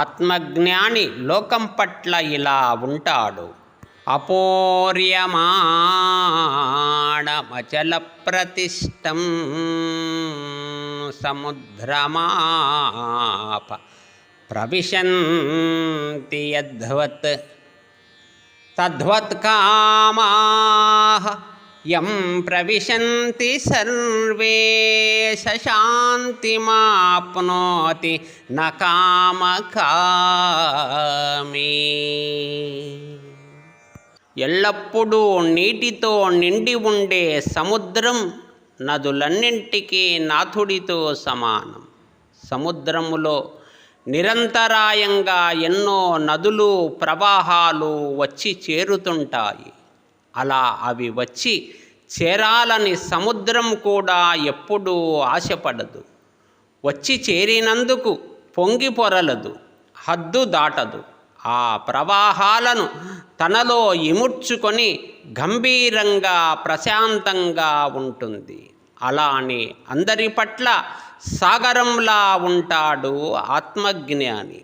ఆత్మజ్ఞాని లోకం పట్ల ఇలా ఉంటాడు. అపోర్యమాణమచల ప్రతిష్టం సముద్రమాప ప్రవిశంతి యద్వత్ తద్వత్కామాః యం ప్రవిశంతి సర్వే శాంతిమాప్నోతి న కామకామీ. ఎల్లప్పుడూ నీటితో నిండి ఉండే సముద్రం నదులన్నింటికీ నాథుడితో సమానం. సముద్రములో నిరంతరాయంగా ఎన్నో నదులు ప్రవాహాలు వచ్చి చేరుతుంటాయి. అలా అవి వచ్చి చేరాలని సముద్రం కూడా ఎప్పుడూ ఆశపడదు. వచ్చి చేరినందుకు పొంగి పొరలదు, హద్దు దాటదు. ఆ ప్రవాహాలను తనలో ఇముడ్చుకొని గంభీరంగా ప్రశాంతంగా ఉంటుంది. అలానే అందరి పట్ల సాగరంలా ఉంటాడు ఆత్మజ్ఞాని.